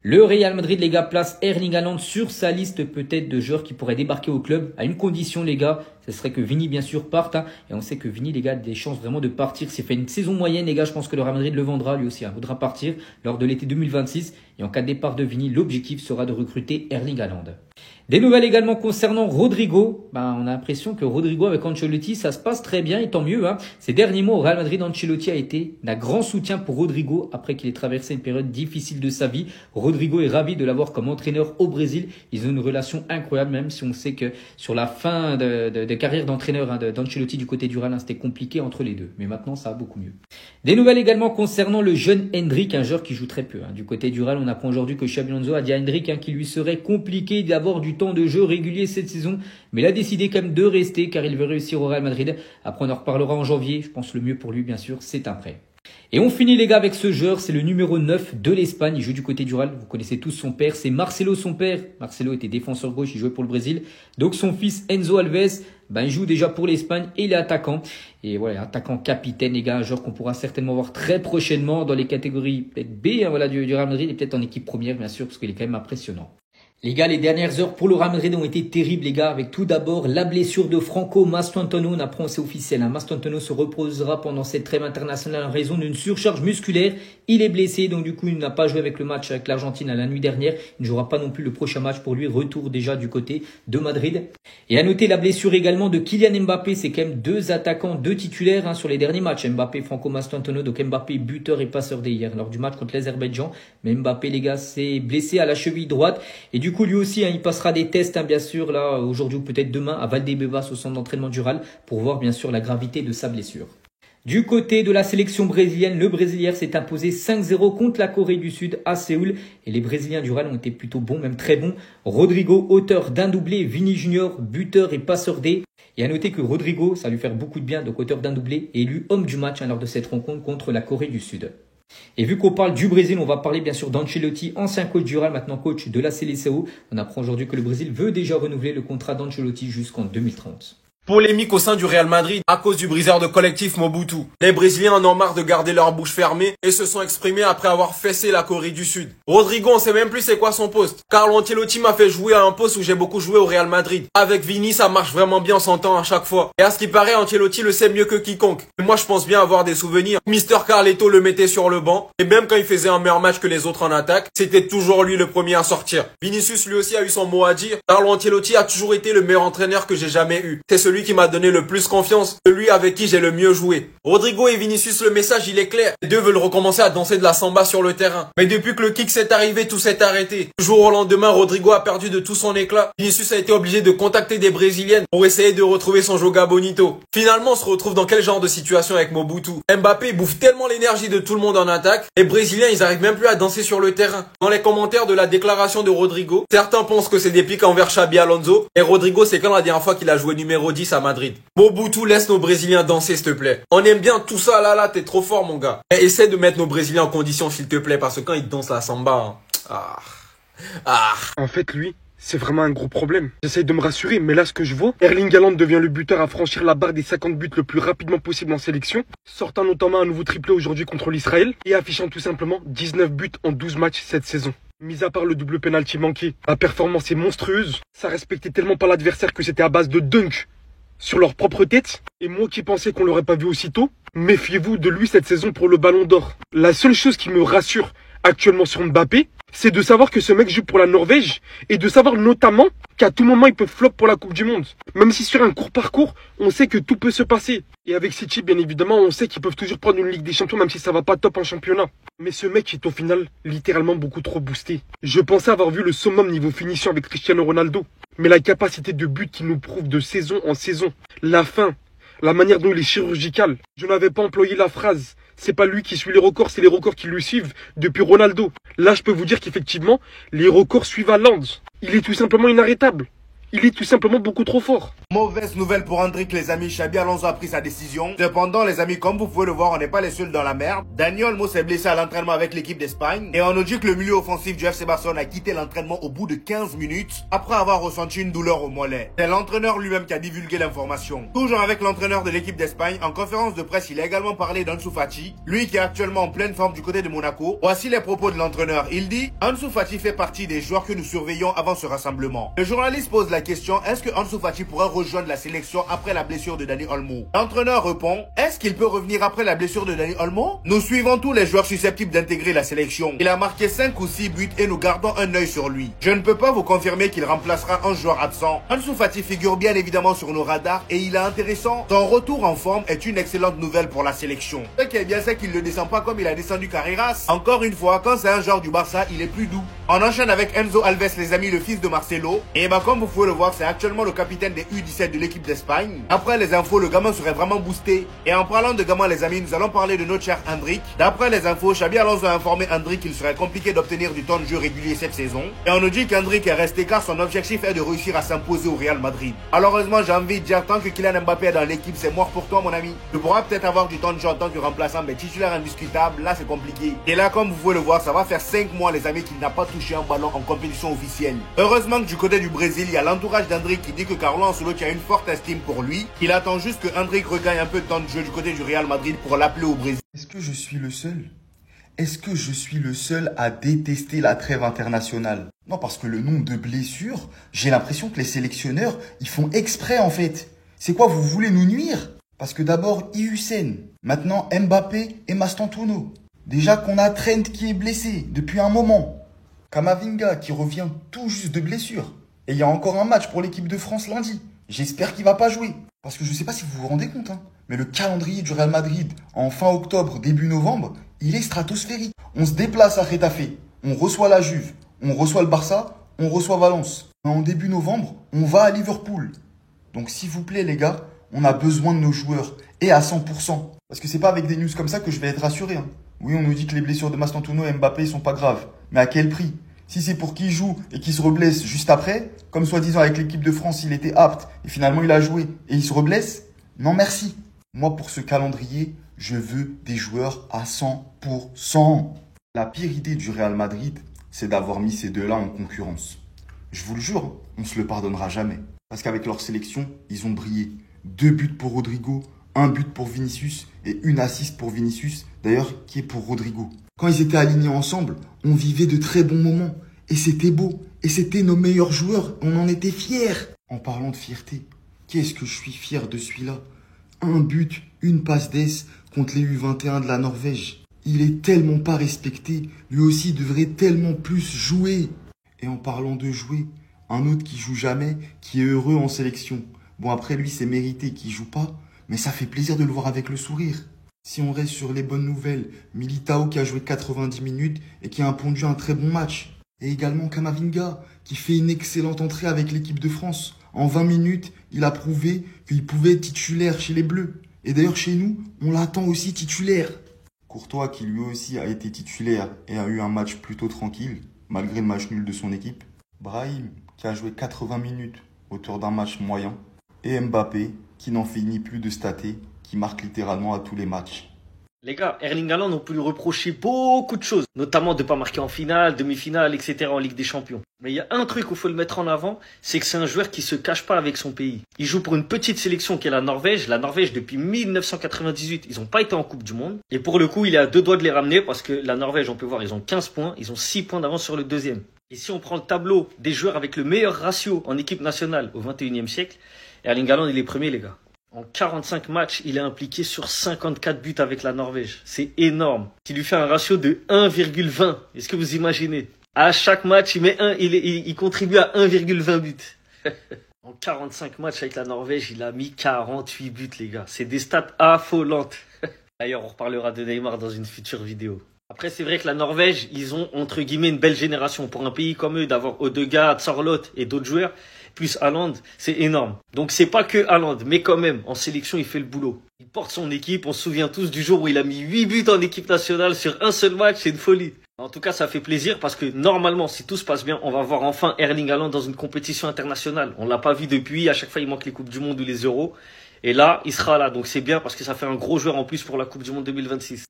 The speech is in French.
Le Real Madrid, les gars, place Erling Haaland sur sa liste peut-être de joueurs qui pourraient débarquer au club à une condition, les gars. Ce serait que Vini, bien sûr, parte. Et on sait que Vini, les gars, a des chances vraiment de partir. S'il fait une saison moyenne, les gars, je pense que le Real Madrid le vendra lui aussi. Voudra partir lors de l'été 2026. Et en cas de départ de Vini, l'objectif sera de recruter Erling Haaland. Des nouvelles également concernant Rodrigo. On a l'impression que Rodrigo avec Ancelotti, ça se passe très bien et tant mieux. Ces derniers mois au Real Madrid, Ancelotti a été d'un grand soutien pour Rodrigo après qu'il ait traversé une période difficile de sa vie. Rodrigo est ravi de l'avoir comme entraîneur au Brésil. Ils ont une relation incroyable, même si on sait que sur la fin de carrière d'entraîneur d'Ancelotti du côté du Real, c'était compliqué entre les deux. Mais maintenant, ça va beaucoup mieux. Des nouvelles également concernant le jeune Endrick, un joueur qui joue très peu. Du côté du Real, on apprend aujourd'hui que Xabi Alonso a dit à Endrick qu'il lui serait compliqué d'avoir du temps de jeu régulier cette saison, mais il a décidé quand même de rester car il veut réussir au Real Madrid. Après, on en reparlera en janvier. Je pense le mieux pour lui, bien sûr, c'est un prêt. Et on finit, les gars, avec ce joueur. C'est le numéro 9 de l'Espagne. Il joue du côté du Real. Vous connaissez tous son père. C'est Marcelo, son père. Marcelo était défenseur gauche. Il jouait pour le Brésil. Donc, son fils Enzo Alves, il joue déjà pour l'Espagne et il est attaquant. Et voilà, attaquant capitaine, les gars. Un joueur qu'on pourra certainement voir très prochainement dans les catégories peut-être B, du Real Madrid et peut-être en équipe première, bien sûr, parce qu'il est quand même impressionnant. Les gars, les dernières heures pour le Real Madrid ont été terribles, les gars, avec tout d'abord la blessure de Franco Mastantuono. On apprend, c'est officiel, Mastantuono se reposera pendant cette trêve internationale en raison d'une surcharge musculaire. Il est blessé, donc du coup, il n'a pas joué avec le match avec l'Argentine la nuit dernière. Il ne jouera pas non plus le prochain match pour lui. Retour déjà du côté de Madrid. Et à noter la blessure également de Kylian Mbappé. C'est quand même deux attaquants, deux titulaires sur les derniers matchs. Mbappé, Franco Mastantuono. Donc Mbappé, buteur et passeur d'hier lors du match contre l'Azerbaïdjan. Mais Mbappé, les gars, s'est blessé à la cheville droite. Et du coup, lui aussi, il passera des tests, bien sûr, là, aujourd'hui ou peut-être demain, à Valdebebas, au centre d'entraînement du Real, pour voir, bien sûr, la gravité de sa blessure. Du côté de la sélection brésilienne, le Brésilien s'est imposé 5-0 contre la Corée du Sud à Séoul. Et les Brésiliens du Real ont été plutôt bons, même très bons. Rodrigo, auteur d'un doublé, Vini Junior, buteur et passeur D. Et à noter que Rodrigo, ça va lui faire beaucoup de bien, donc auteur d'un doublé, est élu homme du match lors de cette rencontre contre la Corée du Sud. Et vu qu'on parle du Brésil, on va parler bien sûr d'Ancelotti, ancien coach du Real, maintenant coach de la Seleção. On apprend aujourd'hui que le Brésil veut déjà renouveler le contrat d'Ancelotti jusqu'en 2030. Polémique au sein du Real Madrid à cause du briseur de collectif Mobutu. Les Brésiliens en ont marre de garder leur bouche fermée et se sont exprimés après avoir fessé la Corée du Sud. Rodrigo, on sait même plus c'est quoi son poste. Carlo Ancelotti m'a fait jouer à un poste où j'ai beaucoup joué au Real Madrid. Avec Vini, ça marche vraiment bien, on s'entend à chaque fois. Et à ce qui paraît, Ancelotti le sait mieux que quiconque. Et moi, je pense bien avoir des souvenirs. Mister Carleto le mettait sur le banc et même quand il faisait un meilleur match que les autres en attaque, c'était toujours lui le premier à sortir. Vinicius lui aussi a eu son mot à dire. Carlo Ancelotti a toujours été le meilleur entraîneur que j'ai jamais eu. C'est celui qui m'a donné le plus confiance, celui avec qui j'ai le mieux joué. Rodrigo et Vinicius, le message il est clair. Les deux veulent recommencer à danser de la samba sur le terrain. Mais depuis que le kick s'est arrivé, tout s'est arrêté. Du jour au lendemain, Rodrigo a perdu de tout son éclat. Vinicius a été obligé de contacter des Brésiliennes pour essayer de retrouver son joga bonito. Finalement, on se retrouve dans quel genre de situation avec Mobutu? Mbappé bouffe tellement l'énergie de tout le monde en attaque. Les Brésiliens, ils arrivent même plus à danser sur le terrain. Dans les commentaires de la déclaration de Rodrigo, certains pensent que c'est des pics envers Xabi Alonso. Et Rodrigo, c'est quand la dernière fois qu'il a joué numéro 10 à Madrid. Mobutu, laisse nos Brésiliens danser, s'il te plaît. On aime bien tout ça, là, t'es trop fort, mon gars. Mais essaie de mettre nos Brésiliens en condition, s'il te plaît, parce que quand ils dansent la samba... En fait, lui, c'est vraiment un gros problème. J'essaye de me rassurer, mais là, ce que je vois, Erling Haaland devient le buteur à franchir la barre des 50 buts le plus rapidement possible en sélection, sortant notamment un nouveau triplé aujourd'hui contre l'Israël, et affichant tout simplement 19 buts en 12 matchs cette saison. Mis à part le double penalty manqué, la performance est monstrueuse. Ça respectait tellement pas l'adversaire que c'était à base de dunk sur leur propre tête. Et moi qui pensais qu'on l'aurait pas vu aussitôt, méfiez-vous de lui cette saison pour le Ballon d'Or. La seule chose qui me rassure actuellement sur Mbappé, c'est de savoir que ce mec joue pour la Norvège et de savoir notamment qu'à tout moment il peut flop pour la Coupe du Monde. Même si sur un court parcours, on sait que tout peut se passer. Et avec City, bien évidemment, on sait qu'ils peuvent toujours prendre une Ligue des Champions même si ça va pas top en championnat. Mais ce mec est au final littéralement beaucoup trop boosté. Je pensais avoir vu le summum niveau finition avec Cristiano Ronaldo. Mais la capacité de but qu'il nous prouve de saison en saison, la fin, la manière dont il est chirurgical. Je n'avais pas employé la phrase. C'est pas lui qui suit les records, c'est les records qui lui suivent depuis Ronaldo. Là, je peux vous dire qu'effectivement, les records suivent Haaland. Il est tout simplement inarrêtable. Il est tout simplement beaucoup trop fort. Mauvaise nouvelle pour Hendrik les amis, Xabi Alonso a pris sa décision. Cependant les amis, comme vous pouvez le voir, on n'est pas les seuls dans la merde. Dani Olmo s'est blessé à l'entraînement avec l'équipe d'Espagne. Et on nous dit que le milieu offensif du FC Barcelone a quitté l'entraînement au bout de 15 minutes après avoir ressenti une douleur au mollet. C'est l'entraîneur lui-même qui a divulgué l'information. Toujours avec l'entraîneur de l'équipe d'Espagne, en conférence de presse, il a également parlé d'Ansu Fati, lui qui est actuellement en pleine forme du côté de Monaco. Voici les propos de l'entraîneur. Il dit: Ansu Fati fait partie des joueurs que nous surveillons avant ce rassemblement. Le journaliste pose la question: est-ce que Ansu Fati pourrait rejoindre la sélection après la blessure de Dani Olmo? L'entraîneur répond: est-ce qu'il peut revenir après la blessure de Dani Olmo? Nous suivons tous les joueurs susceptibles d'intégrer la sélection. Il a marqué 5 ou 6 buts et nous gardons un œil sur lui. Je ne peux pas vous confirmer qu'il remplacera un joueur absent. Ansu Fati figure bien évidemment sur nos radars et il est intéressant. Son retour en forme est une excellente nouvelle pour la sélection. Ce qui est bien, c'est qu'il ne descend pas comme il a descendu Carreras. Encore une fois, quand c'est un joueur du Barça, il est plus doux. On enchaîne avec Enzo Alves les amis, le fils de Marcelo. Et comme vous pouvez le voir, c'est actuellement le capitaine des U17 de l'équipe d'Espagne. Après les infos, le gamin serait vraiment boosté. Et en parlant de gamin les amis, nous allons parler de notre cher Hendrik. D'après les infos, Xabi Alonso a informé Hendrik qu'il serait compliqué d'obtenir du temps de jeu régulier cette saison. Et on nous dit qu'Hendrik est resté car son objectif est de réussir à s'imposer au Real Madrid. Malheureusement, j'ai envie de dire, tant que Kylian Mbappé est dans l'équipe, c'est mort pour toi mon ami. Tu pourras peut-être avoir du temps de jeu en tant que remplaçant, mais titulaire indiscutable, là c'est compliqué. Et là, comme vous pouvez le voir, ça va faire 5 mois les amis qu'il n'a pas touché un ballon en compétition officielle. Heureusement que du côté du Brésil, il y a l'entourage d'Hendrik qui dit que Carlo Ancelotti a une forte estime pour lui. Il attend juste que Hendrik regagne un peu de temps de jeu du côté du Real Madrid pour l'appeler au Brésil. Est-ce que je suis le seul? Est-ce que je suis le seul à détester la trêve internationale? Non, parce que le nombre de blessures, j'ai l'impression que les sélectionneurs, ils font exprès en fait. C'est quoi, vous voulez nous nuire? Parce que d'abord, Hussein, maintenant Mbappé et Mastantuono. Déjà qu'on a Trent qui est blessé depuis un moment. Kamavinga qui revient tout juste de blessure. Et il y a encore un match pour l'équipe de France lundi. J'espère qu'il va pas jouer. Parce que je sais pas si vous vous rendez compte, mais le calendrier du Real Madrid en fin octobre, début novembre, il est stratosphérique. On se déplace à Getafe, on reçoit la Juve, on reçoit le Barça, on reçoit Valence. En début novembre, on va à Liverpool. Donc s'il vous plaît les gars, on a besoin de nos joueurs. Et à 100%. Parce que c'est pas avec des news comme ça que je vais être rassuré. Oui, on nous dit que les blessures de Mastantuono et Mbappé sont pas graves. Mais à quel prix? Si c'est pour qu'il joue et qu'il se reblesse juste après, comme soi-disant avec l'équipe de France, il était apte et finalement il a joué et il se reblesse, non merci. Moi, pour ce calendrier, je veux des joueurs à 100%. La pire idée du Real Madrid, c'est d'avoir mis ces deux-là en concurrence. Je vous le jure, on se le pardonnera jamais. Parce qu'avec leur sélection, ils ont brillé. 2 buts pour Rodrigo, 1 but pour Vinicius et une assist pour Vinicius, d'ailleurs qui est pour Rodrigo. Quand ils étaient alignés ensemble, on vivait de très bons moments. Et c'était beau. Et c'était nos meilleurs joueurs. On en était fiers. En parlant de fierté, qu'est-ce que je suis fier de celui-là. 1 but, une passe d'ess contre les U21 de la Norvège. Il est tellement pas respecté. Lui aussi devrait tellement plus jouer. Et en parlant de jouer, un autre qui joue jamais, qui est heureux en sélection. Bon après lui c'est mérité qu'il joue pas, mais ça fait plaisir de le voir avec le sourire. Si on reste sur les bonnes nouvelles, Militao qui a joué 90 minutes et qui a pondu un très bon match. Et également Kamavinga qui fait une excellente entrée avec l'équipe de France. En 20 minutes, il a prouvé qu'il pouvait être titulaire chez les Bleus. Et d'ailleurs chez nous, on l'attend aussi titulaire. Courtois qui lui aussi a été titulaire et a eu un match plutôt tranquille, malgré le match nul de son équipe. Brahim qui a joué 80 minutes autour d'un match moyen. Et Mbappé qui n'en finit plus de stater, qui marque littéralement à tous les matchs. Les gars, Erling Haaland, on peut lui reprocher beaucoup de choses, notamment de ne pas marquer en finale, demi-finale, etc. en Ligue des Champions. Mais il y a un truc où il faut le mettre en avant, c'est que c'est un joueur qui se cache pas avec son pays. Il joue pour une petite sélection qui est la Norvège. La Norvège, depuis 1998, ils n'ont pas été en Coupe du Monde. Et pour le coup, il est à 2 doigts de les ramener parce que la Norvège, on peut voir, ils ont 15 points, ils ont 6 points d'avance sur le deuxième. Et si on prend le tableau des joueurs avec le meilleur ratio en équipe nationale au 21e siècle, Erling Haaland, il est premier, les gars. En 45 matchs, il est impliqué sur 54 buts avec la Norvège. C'est énorme. Il lui fait un ratio de 1,20. Est-ce que vous imaginez? À chaque match, il contribue à 1,20 buts. En 45 matchs avec la Norvège, il a mis 48 buts, les gars. C'est des stats affolantes. D'ailleurs, on reparlera de Neymar dans une future vidéo. Après, c'est vrai que la Norvège, ils ont, entre guillemets, une belle génération. Pour un pays comme eux, d'avoir Odegaard, Sorloth et d'autres joueurs, plus Haaland, c'est énorme. Donc c'est pas que Haaland, mais quand même, en sélection, il fait le boulot. Il porte son équipe, on se souvient tous du jour où il a mis 8 buts en équipe nationale sur un seul match, c'est une folie. En tout cas, ça fait plaisir parce que normalement, si tout se passe bien, on va voir enfin Erling Haaland dans une compétition internationale. On l'a pas vu depuis, à chaque fois il manque les Coupes du Monde ou les Euros. Et là, il sera là. Donc c'est bien parce que ça fait un gros joueur en plus pour la Coupe du Monde 2026.